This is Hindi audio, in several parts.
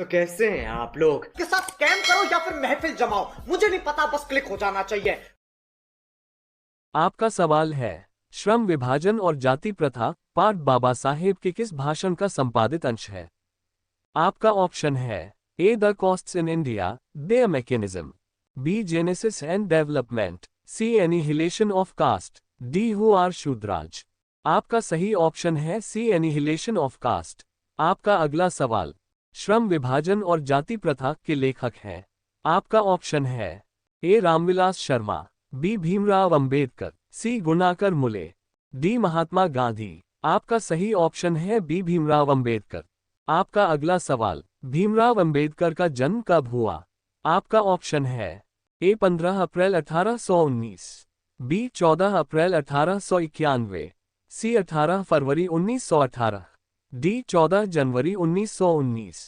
तो कैसे हैं आप लोग? के साथ स्कैम करो या फिर महफिल जमाओ, मुझे नहीं पता, बस क्लिक हो जाना चाहिए। आपका सवाल है, श्रम विभाजन और जाति प्रथा पाठ बाबा साहेब के किस भाषण का संपादित अंश है? आपका ऑप्शन है A the costs in India, the mechanism, B genesis and development, C annihilation of caste, D who are Shudras. आपका सही ऑप्शन है सी एनिहिलेशन ऑफ कास्ट। आपका अगला सवाल, श्रम विभाजन और जाति प्रथा के लेखक हैं। आपका ऑप्शन है ए रामविलास शर्मा, बी भीमराव अंबेडकर, सी गुणाकर मुले, डी महात्मा गांधी। आपका सही ऑप्शन है बी भीमराव अंबेडकर। आपका अगला सवाल, भीमराव अंबेडकर का जन्म कब हुआ? आपका ऑप्शन है ए 15 अप्रैल 1819, बी 14 अप्रैल 1891, सी 18 फरवरी 1918, डी 14 जनवरी 1919।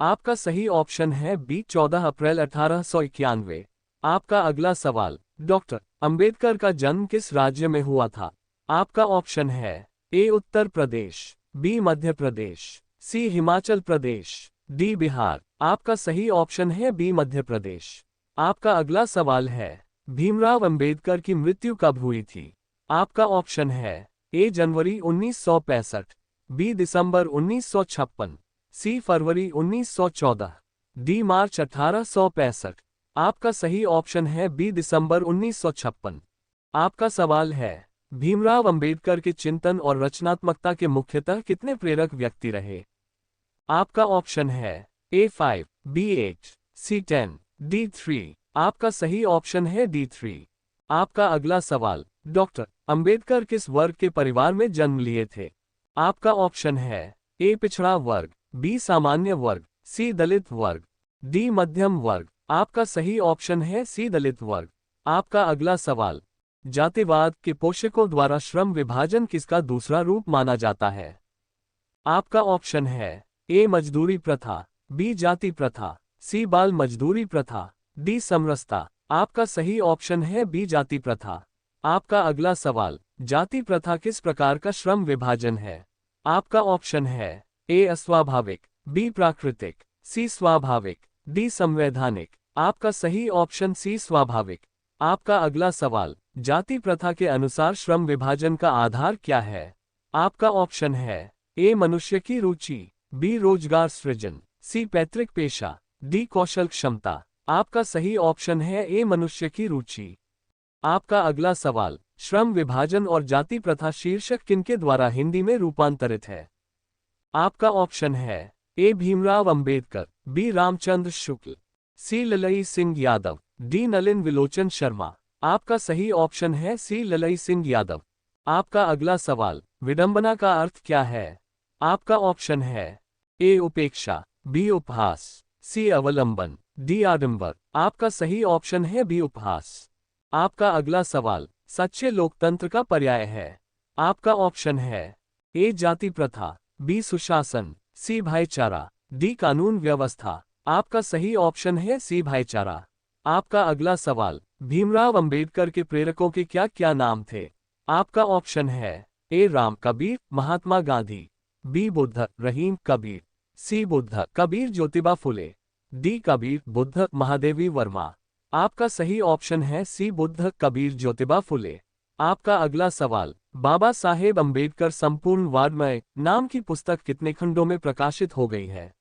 आपका सही ऑप्शन है बी 14 अप्रैल 1891। आपका अगला सवाल, डॉक्टर अंबेडकर का जन्म किस राज्य में हुआ था? आपका ऑप्शन है ए उत्तर प्रदेश, बी मध्य प्रदेश, सी हिमाचल प्रदेश, डी बिहार। आपका सही ऑप्शन है बी मध्य प्रदेश। आपका अगला सवाल है, भीमराव अंबेडकर की मृत्यु कब हुई थी? आपका ऑप्शन है ए जनवरी 1965, बी दिसंबर 1956, सी फरवरी 1914, डी मार्च 1865। आपका सही ऑप्शन है बी दिसंबर 1956। आपका सवाल है, भीमराव अंबेडकर के चिंतन और रचनात्मकता के मुख्यतः कितने प्रेरक व्यक्ति रहे? आपका ऑप्शन है ए 5, बी 8, सी 10, डी 3। आपका सही ऑप्शन है डी 3। आपका अगला सवाल, डॉक्टर अंबेडकर किस वर्ग के परिवार में जन्म लिए थे? आपका ऑप्शन है ए पिछड़ा वर्ग, बी सामान्य वर्ग, सी दलित वर्ग, डी मध्यम वर्ग। आपका सही ऑप्शन है सी दलित वर्ग। आपका अगला सवाल, जातिवाद के पोषकों द्वारा श्रम विभाजन किसका दूसरा रूप माना जाता है? आपका ऑप्शन है ए मजदूरी प्रथा, बी जाति प्रथा, सी बाल मजदूरी प्रथा, डी समरसता। आपका सही ऑप्शन है बी जाति प्रथा। आपका अगला सवाल, जाति प्रथा किस प्रकार का श्रम विभाजन है? आपका ऑप्शन है ए अस्वाभाविक, बी प्राकृतिक, सी स्वाभाविक, डी संवैधानिक। आपका सही ऑप्शन सी स्वाभाविक। आपका अगला सवाल, जाति प्रथा के अनुसार श्रम विभाजन का आधार क्या है? आपका ऑप्शन है ए मनुष्य की रुचि, बी रोजगार सृजन, सी पैतृक पेशा, डी कौशल क्षमता। आपका सही ऑप्शन है ए मनुष्य की रुचि। आपका अगला सवाल, श्रम विभाजन और जाति प्रथा शीर्षक किनके द्वारा हिंदी में रूपांतरित है? आपका ऑप्शन है ए भीमराव अंबेडकर, बी रामचंद्र शुक्ल, सी ललई सिंह यादव, डी नलिन विलोचन शर्मा। आपका सही ऑप्शन है सी ललई सिंह यादव। आपका अगला सवाल, विडंबना का अर्थ क्या है? आपका ऑप्शन है ए उपेक्षा, बी उपहास, सी अवलंबन, डी आडंबर। आपका सही ऑप्शन है बी उपहास। आपका अगला सवाल, सच्चे लोकतंत्र का पर्याय है? आपका ऑप्शन है ए जाति प्रथा, बी सुशासन, सी भाईचारा, डी कानून व्यवस्था। आपका सही ऑप्शन है सी भाईचारा। आपका अगला सवाल, भीमराव अंबेडकर के प्रेरकों के क्या क्या नाम थे? आपका ऑप्शन है ए राम कबीर, महात्मा गांधी, बी बुद्ध रहीम कबीर, सी बुद्ध कबीर ज्योतिबा फुले, डी कबीर बुद्ध महादेवी वर्मा। आपका सही ऑप्शन है सी बुद्ध कबीर ज्योतिबा फुले। आपका अगला सवाल, बाबा साहेब अंबेडकर संपूर्ण वाङ्मय नाम की पुस्तक कितने खंडों में प्रकाशित हो गई है?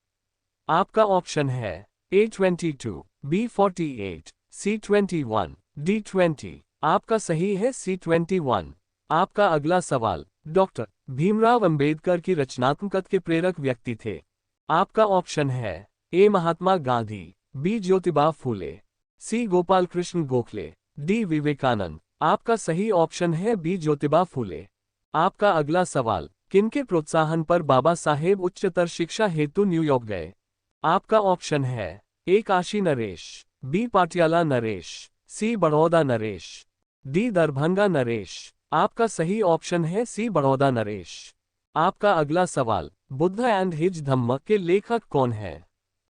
आपका ऑप्शन है ए 22, बी 48, सी 21, डी 20। आपका सही है सी 21। आपका अगला सवाल, डॉक्टर भीमराव अंबेडकर की रचनात्मकता के प्रेरक व्यक्ति थे? आपका ऑप्शन है ए महात्मा गांधी, बी ज्योतिबा फूले, सी गोपाल कृष्ण गोखले, डी विवेकानंद। आपका सही ऑप्शन है बी ज्योतिबा फूले। आपका अगला सवाल, किनके प्रोत्साहन पर बाबा साहेब उच्चतर शिक्षा हेतु न्यूयॉर्क गए? आपका ऑप्शन है ए काशी नरेश, बी पाटियाला नरेश, सी बड़ौदा नरेश, डी दरभंगा नरेश। आपका सही ऑप्शन है सी बड़ौदा नरेश। आपका अगला सवाल, बुद्ध एंड हिज धम्म के लेखक कौन है?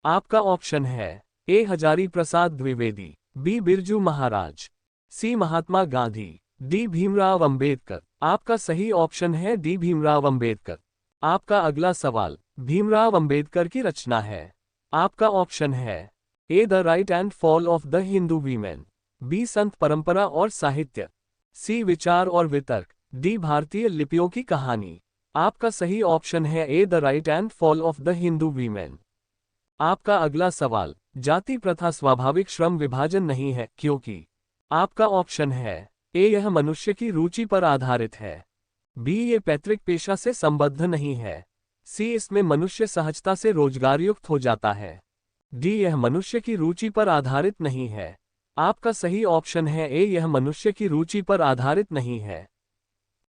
आपका ऑप्शन है ए हजारी प्रसाद द्विवेदी, बी बिरजू महाराज, सी महात्मा गांधी, डी भीमराव अंबेडकर। आपका सही ऑप्शन है डी भीमराव अंबेडकर। आपका अगला सवाल, भीमराव अंबेडकर की रचना है? आपका ऑप्शन है A the rise and fall of the Hindu women, B संत परंपरा और साहित्य, सी विचार और वितर्क, डी भारतीय लिपियों की कहानी। आपका सही ऑप्शन है A the rise and fall of the Hindu women. आपका अगला सवाल, जाति प्रथा स्वाभाविक श्रम विभाजन नहीं है क्योंकि। आपका ऑप्शन है ए यह मनुष्य की रुचि पर आधारित है, बी ये पैतृक पेशा से संबद्ध नहीं है, सी इसमें मनुष्य सहजता से रोजगारयुक्त हो जाता है, डी यह मनुष्य की रुचि पर आधारित नहीं है। आपका सही ऑप्शन है ए यह मनुष्य की रुचि पर आधारित नहीं है।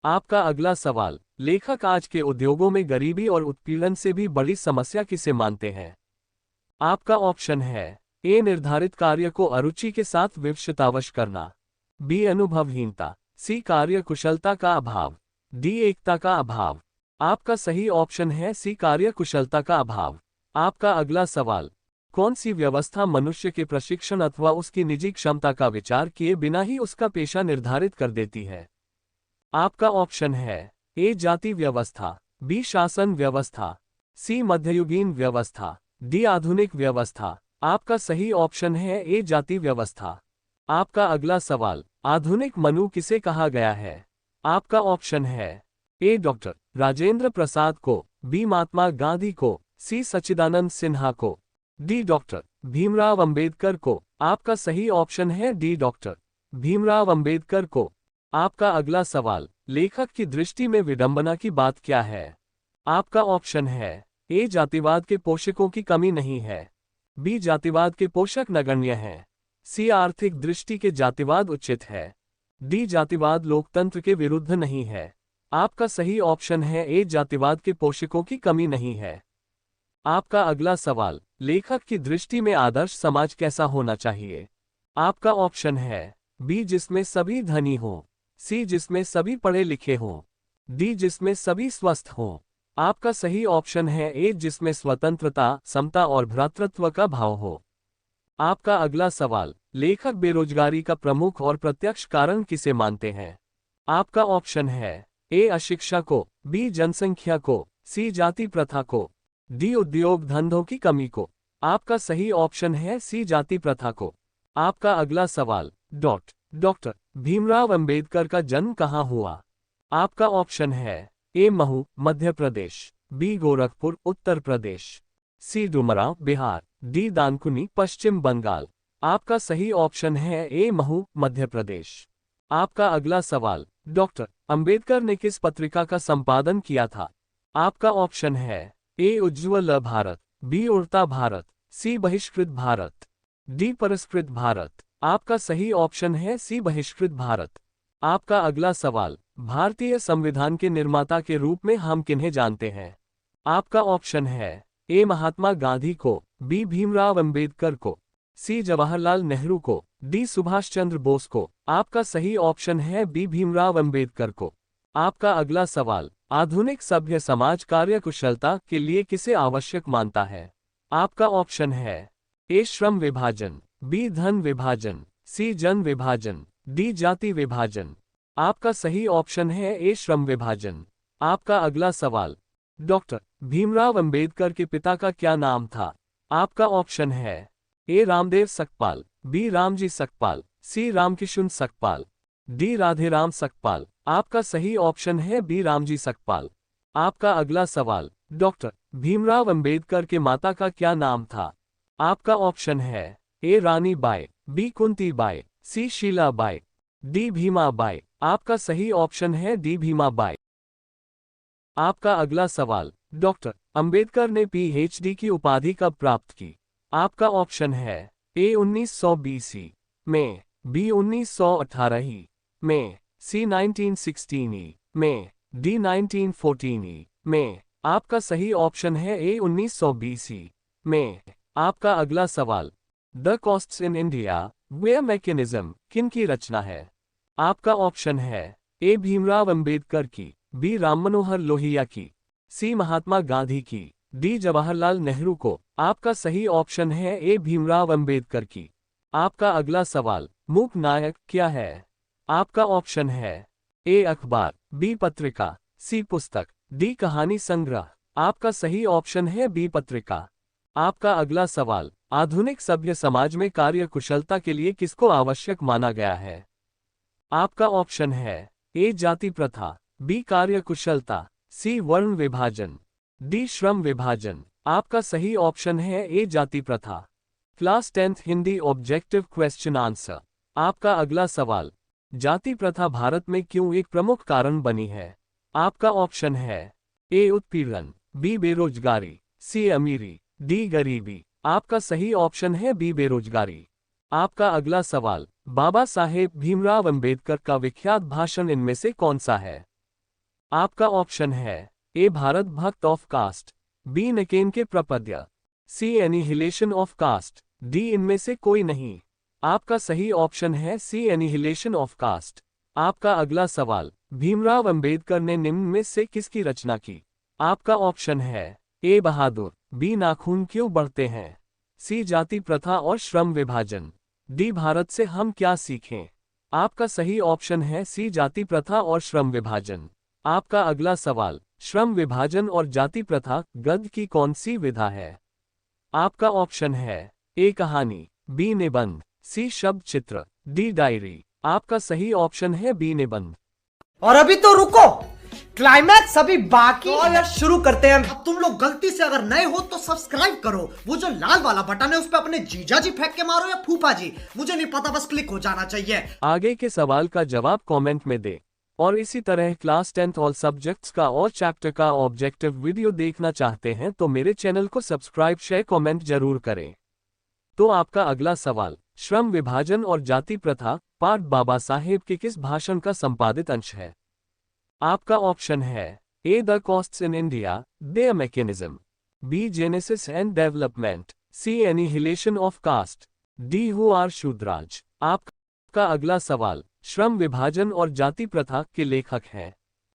आपका अगला सवाल, लेखक आज के उद्योगों में गरीबी और उत्पीड़न से भी बड़ी समस्या किसे मानते हैं। आपका ऑप्शन है ए निर्धारित कार्य को अरुचि के साथ विवशतावश करना, बी अनुभवहीनता, सी कार्य कुशलता का अभाव, डी एकता का अभाव। आपका सही ऑप्शन है सी कार्य कुशलता का अभाव। आपका अगला सवाल, कौन सी व्यवस्था मनुष्य के प्रशिक्षण अथवा उसकी निजी क्षमता का विचार किए बिना ही उसका पेशा निर्धारित कर देती है। आपका ऑप्शन है ए जाति व्यवस्था, बी शासन व्यवस्था, सी मध्ययुगीन व्यवस्था, डी आधुनिक व्यवस्था। आपका सही ऑप्शन है ए जाति व्यवस्था। आपका अगला सवाल, आधुनिक मनु किसे कहा गया है। आपका ऑप्शन है ए डॉक्टर राजेंद्र प्रसाद को, बी महात्मा गांधी को, सी सच्चिदानंद सिन्हा को, डी डॉक्टर भीमराव अंबेडकर को। आपका सही ऑप्शन है डी डॉक्टर भीमराव अंबेडकर को। आपका अगला सवाल, लेखक की दृष्टि में विडंबना की बात क्या है। आपका ऑप्शन है ए जातिवाद के पोषकों की कमी नहीं है, बी जातिवाद के पोषक नगण्य हैं, सी आर्थिक दृष्टि के जातिवाद उचित है, डी जातिवाद लोकतंत्र के विरुद्ध नहीं है। आपका सही ऑप्शन है ए जातिवाद के पोषकों की कमी नहीं है। आपका अगला सवाल, लेखक की दृष्टि में आदर्श समाज कैसा होना चाहिए। आपका ऑप्शन है बी जिसमें सभी धनी हों, सी जिसमें सभी पढ़े लिखे हों, डी जिसमें सभी स्वस्थ हों। आपका सही ऑप्शन है ए जिसमें स्वतंत्रता, समता और भ्रातृत्व का भाव हो। आपका अगला सवाल, लेखक बेरोजगारी का प्रमुख और प्रत्यक्ष कारण किसे मानते हैं। आपका ऑप्शन है ए अशिक्षा को, बी जनसंख्या को, सी जाति प्रथा को, डी उद्योग धंधों की कमी को। आपका सही ऑप्शन है सी जाति प्रथा को। आपका अगला सवाल, डॉक्टर भीमराव अंबेडकर का जन्म कहाँ हुआ। आपका ऑप्शन है ए महू मध्य प्रदेश, बी गोरखपुर उत्तर प्रदेश, सी डुमराव बिहार, डी दानकुनी पश्चिम बंगाल। आपका सही ऑप्शन है ए महू मध्य प्रदेश। आपका अगला सवाल, डॉक्टर अंबेडकर ने किस पत्रिका का संपादन किया था। आपका ऑप्शन है ए उज्ज्वल भारत, बी उड़ता भारत, सी बहिष्कृत भारत, डी परस्कृत भारत। आपका सही ऑप्शन है सी बहिष्कृत भारत। आपका अगला सवाल, भारतीय संविधान के निर्माता के रूप में हम किन्हें जानते हैं। आपका ऑप्शन है ए महात्मा गांधी को, बी भीमराव अंबेडकर को, सी जवाहरलाल नेहरू को, डी सुभाष चंद्र बोस को। आपका सही ऑप्शन है बी भीमराव अंबेडकर को। आपका अगला सवाल, आधुनिक सभ्य समाज कार्यकुशलता के लिए किसे आवश्यक मानता है। आपका ऑप्शन है ए श्रम विभाजन, बी धन विभाजन, सी जन विभाजन, डी जाति विभाजन। आपका सही ऑप्शन है ए श्रम विभाजन। आपका अगला सवाल, डॉक्टर भीमराव अंबेडकर के पिता का क्या नाम था। आपका ऑप्शन है ए रामदेव सकपाल, बी रामजी सकपाल, सी रामकिशुन सकपाल, डी राधेराम सकपाल। आपका सही ऑप्शन है बी रामजी सकपाल। आपका अगला सवाल, डॉक्टर भीमराव अंबेडकर के माता का क्या नाम था। आपका ऑप्शन है A Rani Bai, B Kunti Bai, C Sheela Bai, D Bhima Bai. आपका सही ऑप्शन है डी भीमा बाई। आपका अगला सवाल, डॉक्टर अंबेडकर ने पीएचडी की उपाधि कब प्राप्त की। आपका ऑप्शन है ए 1900 BC में, बी 1918 में, सी 1916 में, डी 1914 में। आपका सही ऑप्शन है ए 1900 BC में। आपका अगला सवाल, the costs in India where mechanism किनकी रचना है। आपका ऑप्शन है ए भीमराव अंबेडकर की, बी राम मनोहर लोहिया की, सी महात्मा गांधी की, डी जवाहरलाल नेहरू को। आपका सही ऑप्शन है ए भीमराव अंबेडकर की। आपका अगला सवाल, मूक नायक क्या है। आपका ऑप्शन है ए अखबार, बी पत्रिका, सी पुस्तक, डी कहानी संग्रह। आपका सही ऑप्शन है बी पत्रिका। आपका अगला सवाल, आधुनिक सभ्य समाज में कार्य कुशलता के लिए किसको आवश्यक माना गया है? आपका ऑप्शन है ए जाति प्रथा, बी कार्य कुशलता, सी वर्ण विभाजन, डी श्रम विभाजन। आपका सही ऑप्शन है ए जाति प्रथा। Class 10th Hindi objective question answer. आपका अगला सवाल, जाति प्रथा भारत में क्यों एक प्रमुख कारण बनी है? आपका ऑप्शन है ए उत्पीड़न, बी बेरोजगारी, सी अमीरी, डी गरीबी। आपका सही ऑप्शन है बी बेरोजगारी। आपका अगला सवाल, बाबा साहेब भीमराव अंबेडकर का विख्यात भाषण इनमें से कौन सा है? आपका ऑप्शन है ए भारत भक्त ऑफ कास्ट, बी नकेन के प्रपद्य, सी एनिहिलेशन ऑफ कास्ट, डी इनमें से कोई नहीं। आपका सही ऑप्शन है सी एनिहिलेशन ऑफ कास्ट। आपका अगला सवाल, भीमराव अंबेडकर ने निम्न में से किसकी रचना की? आपका ऑप्शन है ए बहादुर, बी नाखून क्यों बढ़ते हैं, सी जाति प्रथा और श्रम विभाजन, डी भारत से हम क्या सीखें। आपका सही ऑप्शन है सी जाति प्रथा और श्रम विभाजन। आपका अगला सवाल, श्रम विभाजन और जाति प्रथा गद्य की कौन सी विधा है? आपका ऑप्शन है ए कहानी, बी निबंध, सी शब्द चित्र, डी डायरी। आपका सही ऑप्शन है बी निबंध। और अभी तो रुको, क्लाइमैक्स अभी बाकी। तो यार शुरू करते हैं। अब तुम लोग गलती से अगर नए हो तो सब्सक्राइब करो, वो जो लाल वाला बटन है उस पर अपने जीजा जी फेंक के मारो या फूफा जी, मुझे नहीं पता, बस क्लिक हो जाना चाहिए। आगे के सवाल का जवाब कमेंट में दे। और इसी तरह क्लास 10th ऑल सब्जेक्ट्स का और चैप्टर का ऑब्जेक्टिव वीडियो देखना चाहते हैं तो मेरे चैनल को सब्सक्राइब शेयर कमेंट जरूर करें। तो आपका अगला सवाल, श्रम विभाजन और जाति प्रथा पाठ बाबा साहेब के किस भाषण का संपादित अंश है? आपका ऑप्शन है A the costs in India, the mechanism, B genesis and development, C annihilation of caste, D who are Shudras. आपका अगला सवाल, श्रम विभाजन और जाति प्रथा के लेखक हैं?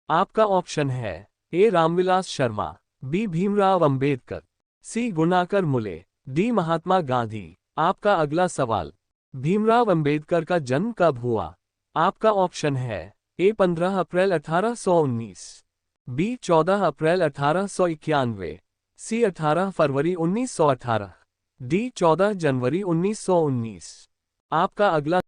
आपका ऑप्शन है ए रामविलास शर्मा, बी भीमराव अंबेडकर, सी गुणाकर मुले, डी महात्मा गांधी। आपका अगला सवाल, भीमराव अंबेडकर का जन्म कब हुआ? आपका ऑप्शन है ए 15 अप्रैल 1819, बी 14 अप्रैल 1891, सी 18 फरवरी 1918, डी 14 जनवरी 1919। आपका अगला